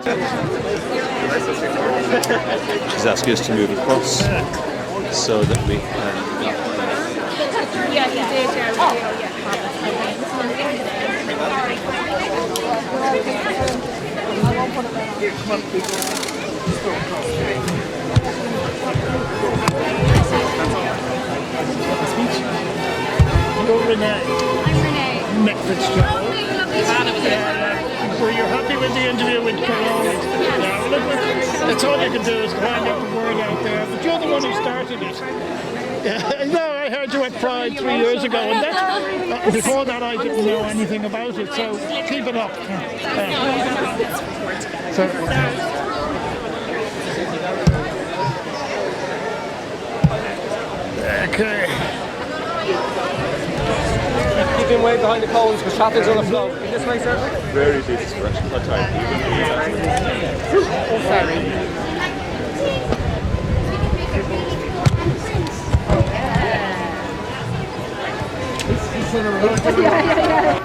She's asking us to move across so that we can. Hello, Renee. I'm Renee. Nick Fitzgerald. Oh, lovely to meet you. Were you happy with the interview with Carol? Yes. Yeah, well, look, that's all you can do is find out the word out there. But you're the one who started it. Yeah, no, I heard you at Pride 3 years ago, and that, before that I didn't know anything about it, so keep it up. Okay. Keeping way behind the cones because traffic's on the flow. In this way, sir? Very big expression. What time? Oh, sorry. Yeah.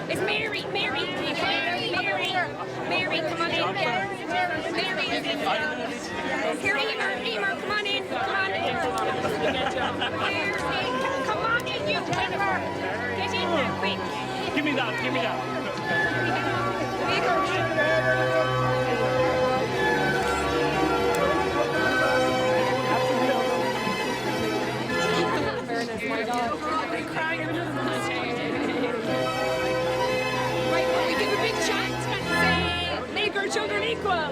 It's Mary, come on in. Mary is in here. Emer, come on in. Come on in, you Emer. Get in there, quick. Give me that. My God. They're crying. Right, we give a big chant and say, make our children equal.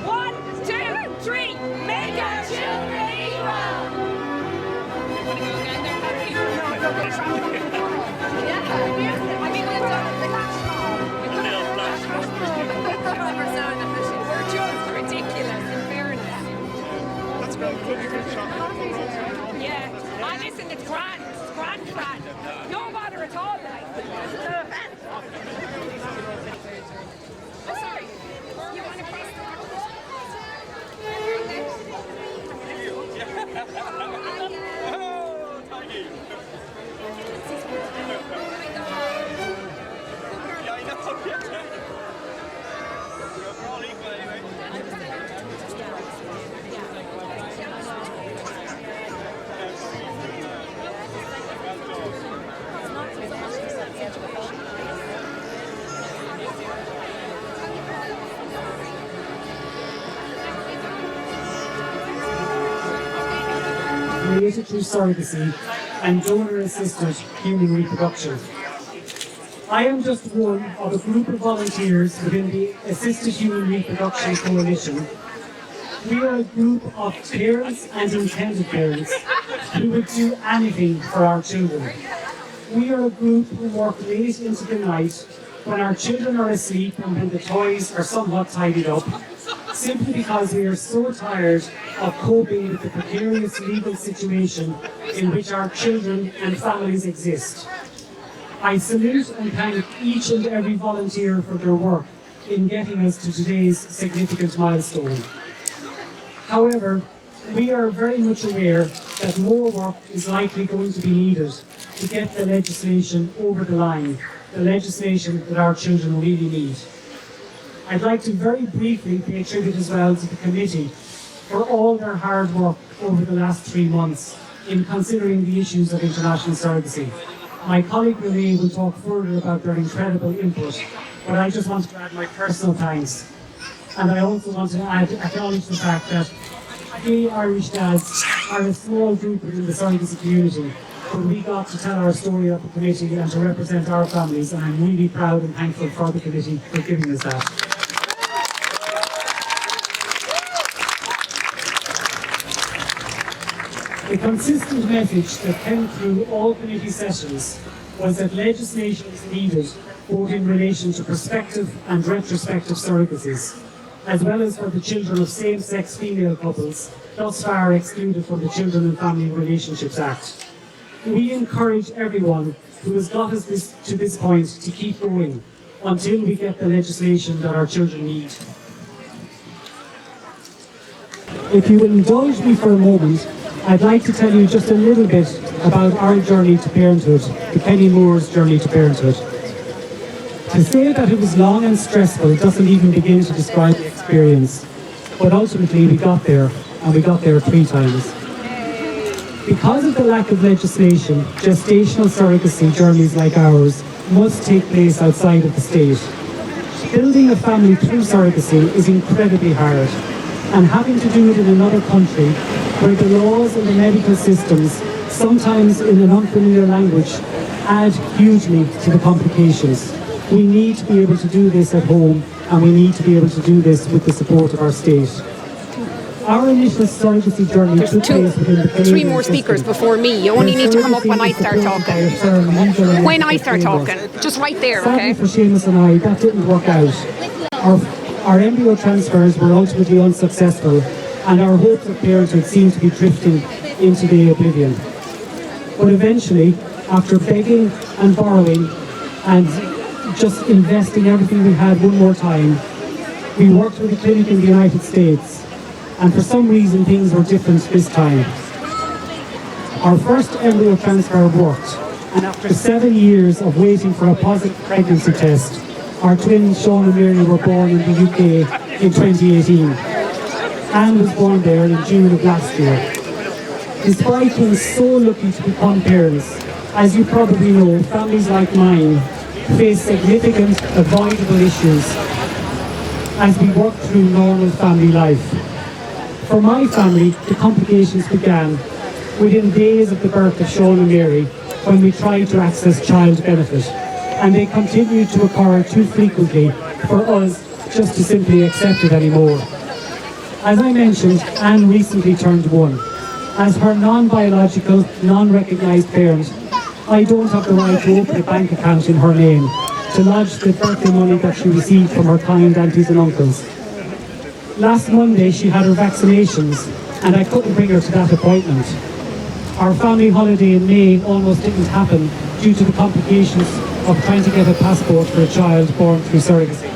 1, 2, 3, make our children equal. Want to go again there, Patty? No, I mean, we've done the flash mob. We're just ridiculous, in fairness. That's good. Yeah. Oh, listen, it's grand. It's grand. No bother at all, like. Oh, sorry. You want to press created through surrogacy and donor-assisted human reproduction. I am just one of a group of volunteers within the Assisted Human Reproduction Coalition. We are a group of parents and intended parents who would do anything for our children. We are a group who work late into the night when our children are asleep and when the toys are somewhat tidied up, simply because we are so tired of coping with the precarious legal situation in which our children and families exist. I salute and thank each and every volunteer for their work in getting us to today's significant milestone. However, we are very much aware that more work is likely going to be needed to get the legislation over the line, the legislation that our children really need. I'd like to very briefly pay tribute as well to the committee for all their hard work over the last 3 months in considering the issues of international surrogacy. My colleague Renee will talk further about their incredible input, but I just want to add my personal thanks. And I also want to acknowledge the fact that we Oireachtas are a small group within the surrogacy community, but we got to tell our story at the committee and to represent our families, and I'm really proud and thankful for the committee for giving us that. The consistent message that came through all committee sessions was that legislation is needed both in relation to prospective and retrospective surrogacies, as well as for the children of same-sex female couples, thus far excluded from the Children and Family Relationships Act. We encourage everyone who has got us to this point to keep going until we get the legislation that our children need. If you will indulge me for a moment, I'd like to tell you just a little bit about our journey to parenthood, the Penny Moore's journey to parenthood. To say that it was long and stressful doesn't even begin to describe the experience, but ultimately we got there, and we got there 3 times. Because of the lack of legislation, gestational surrogacy journeys like ours must take place outside of the state. Building a family through surrogacy is incredibly hard, and having to do it in another country where the laws and the medical systems, sometimes in an unfamiliar language, add hugely to the complications. We need to be able to do this at home, and we need to be able to do this with the support of our state. Our initial surrogacy journey took place within the Canadian 3 more speakers system. before me. You only need to come up when I start talking. When I start talking. Just right there, okay? Sadly for Seamus and I, that didn't work out. Our embryo transfers were ultimately unsuccessful, and our hopes of parenthood seemed to be drifting into the oblivion. But eventually, after begging and borrowing and just investing everything we had one more time, we worked with a clinic in the United States, and for some reason things were different this time. Our first embryo transfer worked, and after 7 years of waiting for a positive pregnancy test, our twins Sean and Mary were born in the UK in 2018. Anne was born there in June of last year. Despite being so lucky to become parents, as you probably know, families like mine face significant avoidable issues as we work through normal family life. For my family, the complications began within days of the birth of Sean and Mary when we tried to access child benefit, and they continued to occur too frequently for us just to simply accept it anymore. As I mentioned, Anne recently turned 1. As her non-biological, non-recognised parent, I don't have the right to open a bank account in her name to lodge the birthday money that she received from her kind aunties and uncles. Last Monday she had her vaccinations, and I couldn't bring her to that appointment. Our family holiday in May almost didn't happen due to the complications of trying to get a passport for a child born through surrogacy.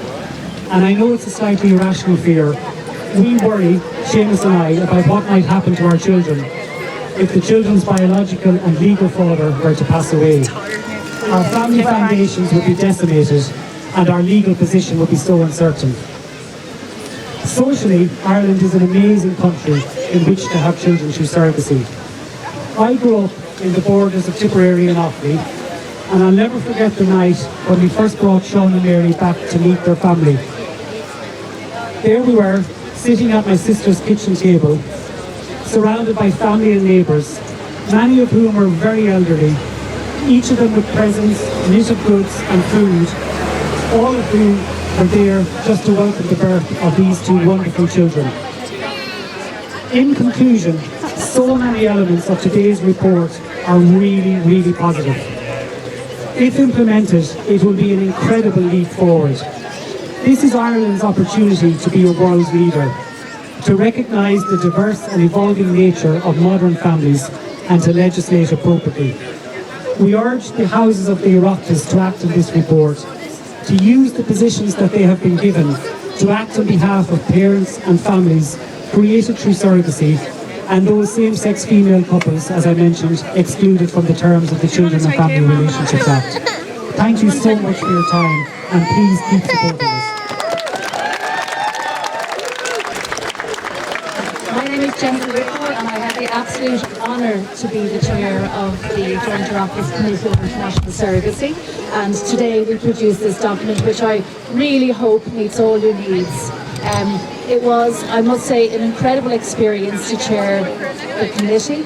And I know it's a slightly irrational fear. We worry, Seamus and I, about what might happen to our children if the children's biological and legal father were to pass away. Our family foundations would be decimated, and our legal position would be so uncertain. Socially, Ireland is an amazing country in which to have children through surrogacy. I grew up in the borders of Tipperary and Offaly, and I'll never forget the night when we first brought Sean and Mary back to meet their family. There we were, sitting at my sister's kitchen table, surrounded by family and neighbours, many of whom were very elderly, each of them with presents, knitted goods and food, all of whom are there just to welcome the birth of these two wonderful children. In conclusion, so many elements of today's report are really, really positive. If implemented, it will be an incredible leap forward. This is Ireland's opportunity to be a world leader, to recognise the diverse and evolving nature of modern families and to legislate appropriately. We urge the Houses of the Oireachtas to act on this report, to use the positions that they have been given to act on behalf of parents and families created through surrogacy and those same-sex female couples, as I mentioned, excluded from the terms of the Children and Family Relationships Act. Thank you so much for your time, and please keep supporting us. My name is Jennifer Rickmore, and I have the absolute honour to be the chair of the Joint Oireachtas Committee on International Surrogacy. And today we produce this document, which I really hope meets all your needs. It was, I must say, an incredible experience to chair the committee.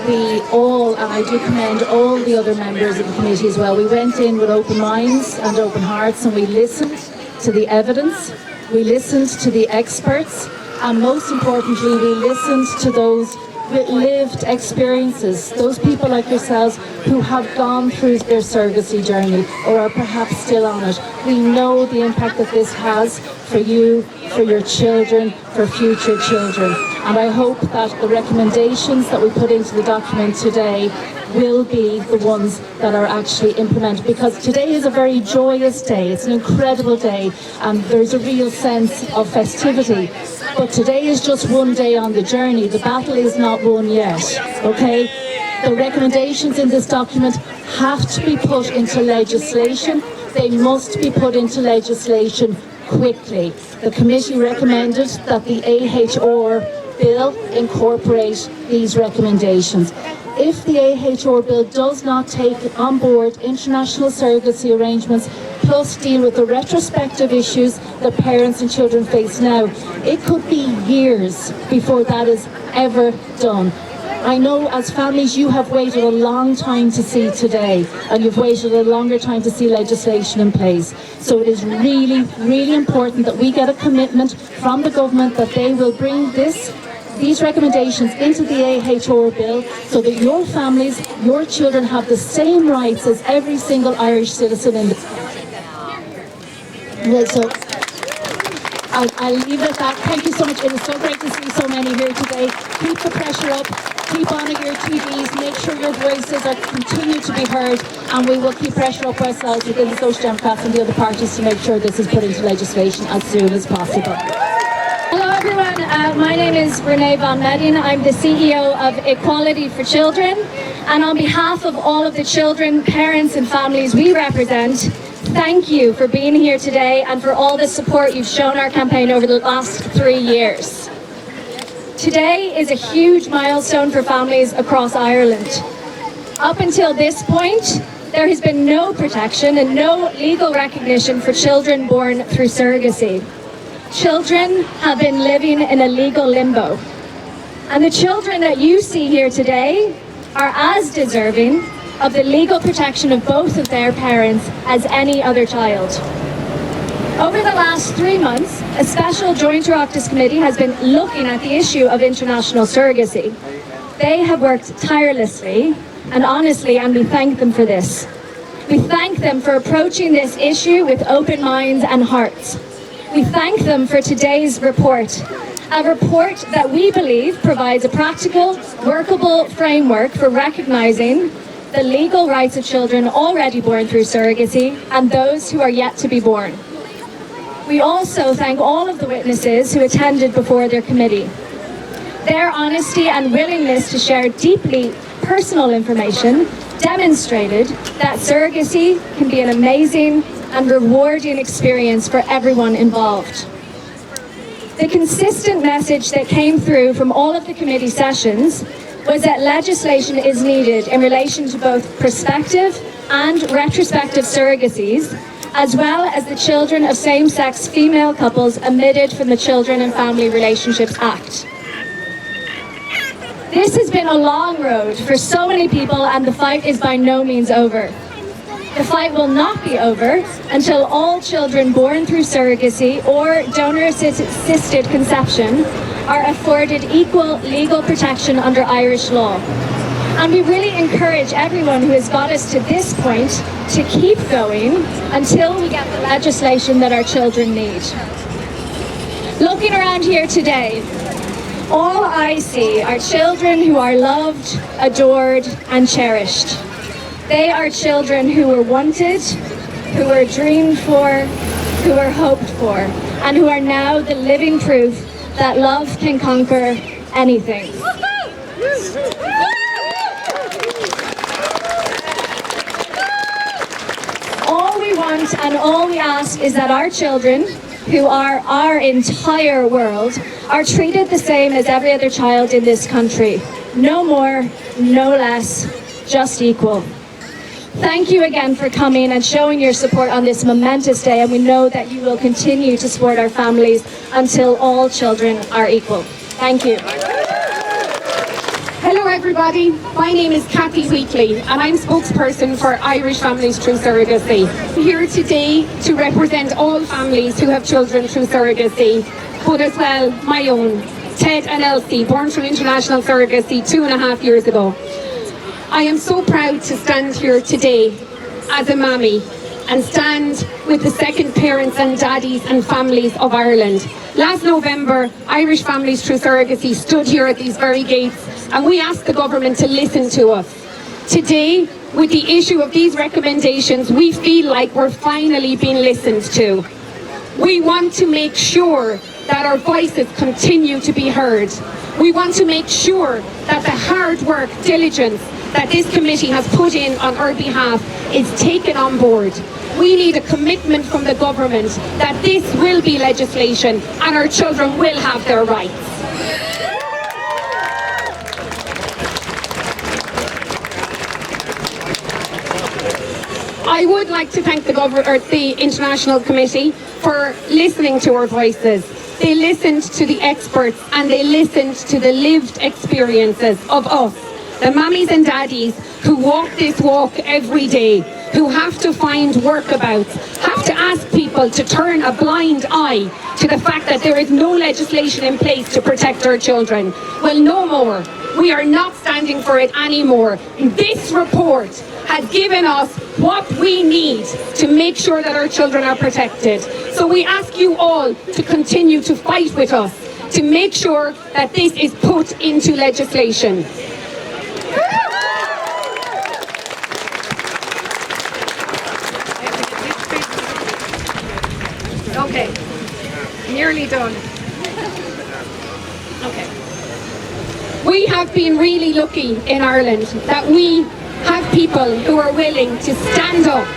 We all, and I do commend all the other members of the committee as well, we went in with open minds and open hearts, and we listened to the evidence, we listened to the experts, and most importantly, we listened to those with lived experiences, those people like yourselves who have gone through their surrogacy journey or are perhaps still on it. We know the impact that this has for you, for your children, for future children. And I hope that the recommendations that we put into the document today will be the ones that are actually implemented, because today is a very joyous day. It's an incredible day, and there's a real sense of festivity. But today is just one day on the journey. The battle is not won yet, okay? The recommendations in this document have to be put into legislation. They must be put into legislation quickly. The committee recommended that the AHR Bill incorporate these recommendations. If the AHR Bill does not take on board international surrogacy arrangements, plus deal with the retrospective issues that parents and children face now, it could be years before that is ever done. I know as families you have waited a long time to see today, and you've waited a longer time to see legislation in place. So it is really, really important that we get a commitment from the government that they will bring these recommendations into the AHR Bill so that your families, your children have the same rights as every single Irish citizen in the So I'll leave it at that. Thank you so much. It is so great to see so many here today. Keep the pressure up. Keep on at your TVs. Make sure your voices are continue to be heard, and we will keep pressure up ourselves within the Social Democrats and the other parties to make sure this is put into legislation as soon as possible. Hello everyone, my name is Renee Van Medien. I'm the CEO of Equality for Children, and on behalf of all of the children, parents and families we represent, thank you for being here today and for all the support you've shown our campaign over the last 3 years. Today is a huge milestone for families across Ireland. Up until this point, there has been no protection and no legal recognition for children born through surrogacy. Children have been living in a legal limbo. And the children that you see here today are as deserving of the legal protection of both of their parents as any other child. Over the last 3 months, a special Joint Oireachtas committee has been looking at the issue of international surrogacy. They have worked tirelessly and honestly, and we thank them for this. We thank them for approaching this issue with open minds and hearts. We thank them for today's report, a report that we believe provides a practical, workable framework for recognising the legal rights of children already born through surrogacy and those who are yet to be born. We also thank all of the witnesses who attended before their committee. Their honesty and willingness to share deeply personal information demonstrated that surrogacy can be an amazing and rewarding experience for everyone involved. The consistent message that came through from all of the committee sessions was that legislation is needed in relation to both prospective and retrospective surrogacies, as well as the children of same-sex female couples omitted from the Children and Family Relationships Act. This has been a long road for so many people, and the fight is by no means over. The fight will not be over until all children born through surrogacy or donor-assisted conception are afforded equal legal protection under Irish law. And we really encourage everyone who has got us to this point to keep going until we get the legislation that our children need. Looking around here today, all I see are children who are loved, adored, and cherished. They are children who were wanted, who were dreamed for, who were hoped for, and who are now the living proof that love can conquer anything. All we want and all we ask is that our children, who are our entire world, are treated the same as every other child in this country. No more, no less, just equal. Thank you again for coming and showing your support on this momentous day, and we know that you will continue to support our families until all children are equal. Thank you. Hello everybody, my name is Kathy Wheatley and I'm spokesperson for Irish Families Through Surrogacy. I'm here today to represent all families who have children through surrogacy, but as well my own, Ted and Elsie, born through international surrogacy 2.5 years ago. I am so proud to stand here today as a mammy and stand with the second parents and daddies and families of Ireland. Last November, Irish Families Through Surrogacy stood here at these very gates and we asked the government to listen to us. Today, with the issue of these recommendations, we feel like we're finally being listened to. We want to make sure that our voices continue to be heard. We want to make sure that the hard work, diligence that this committee has put in on our behalf is taken on board. We need a commitment from the government that this will be legislation and our children will have their rights. I would like to thank the International Committee for listening to our voices. They listened to the experts and they listened to the lived experiences of us, the mummies and daddies who walk this walk every day, who have to find workabouts, have to ask people to turn a blind eye to the fact that there is no legislation in place to protect our children. Well, no more. We are not standing for it anymore. This report has given us what we need to make sure that our children are protected. So we ask you all to continue to fight with us to make sure that this is put into legislation. Okay, nearly done. Okay. We have been really lucky in Ireland that we have people who are willing to stand up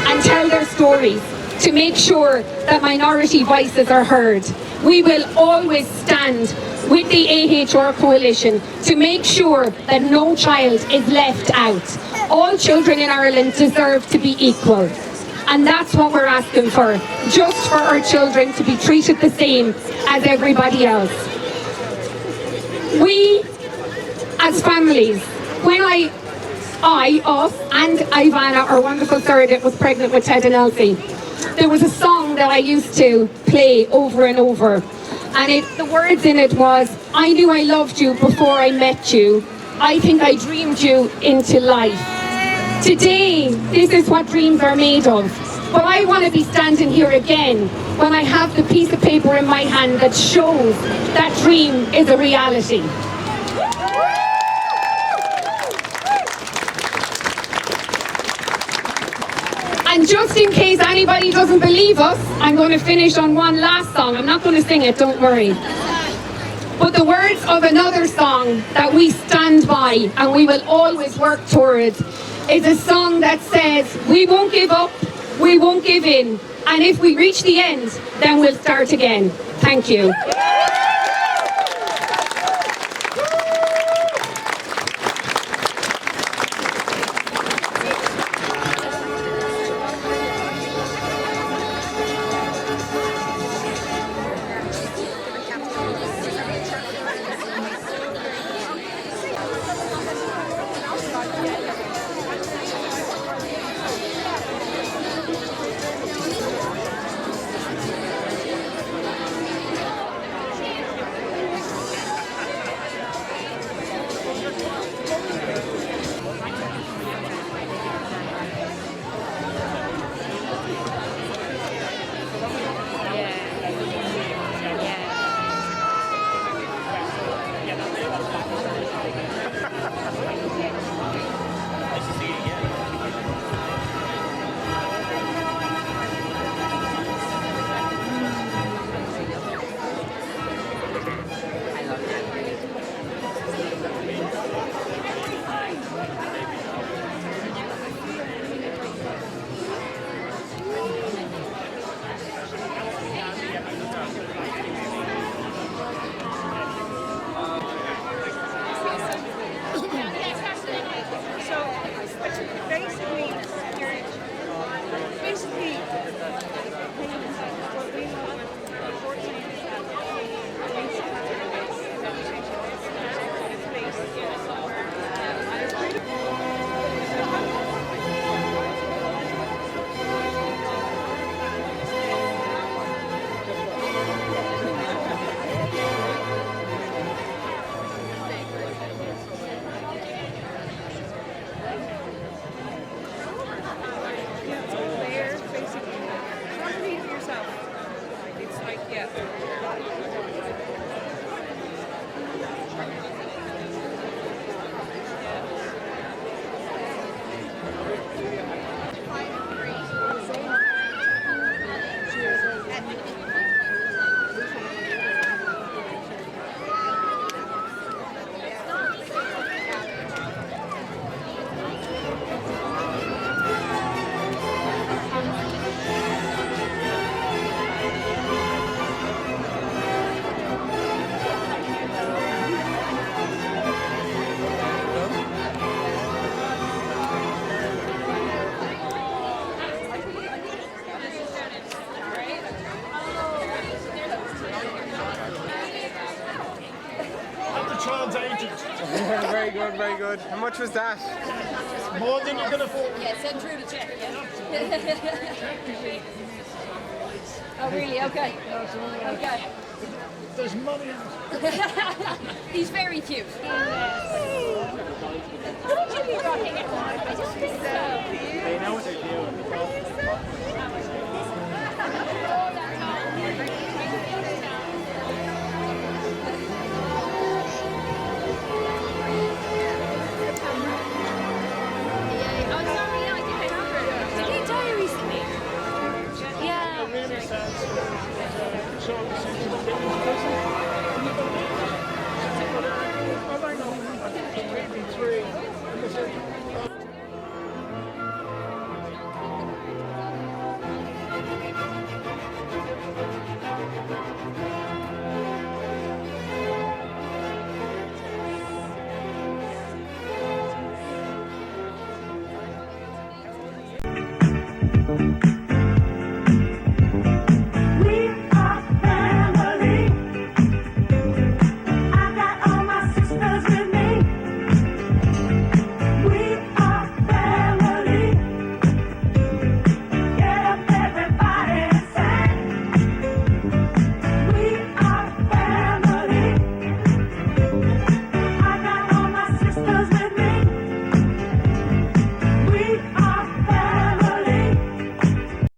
and tell their stories to make sure that minority voices are heard. We will always stand with the AHR coalition to make sure that no child is left out. All children in Ireland deserve to be equal. And that's what we're asking for, just for our children to be treated the same as everybody else. We, as families, when us and Ivana, our wonderful surrogate, was pregnant with Ted and Elsie, there was a song that I used to play over and over. And the words in it was, I knew I loved you before I met you. I think I dreamed you into life. Today, this is what dreams are made of. But I want to be standing here again when I have the piece of paper in my hand that shows that dream is a reality. And just in case anybody doesn't believe us, I'm going to finish on one last song. I'm not going to sing it, don't worry. But the words of another song that we stand by and we will always work towards is a song that says, we won't give up, we won't give in, and if we reach the end, then we'll start again. Thank you. Very good, very good. How much was that? More than you can afford. Yeah, send through the check, yeah. Oh, really? Okay. Okay. There's money in it. He's very cute. Would you be rocking it?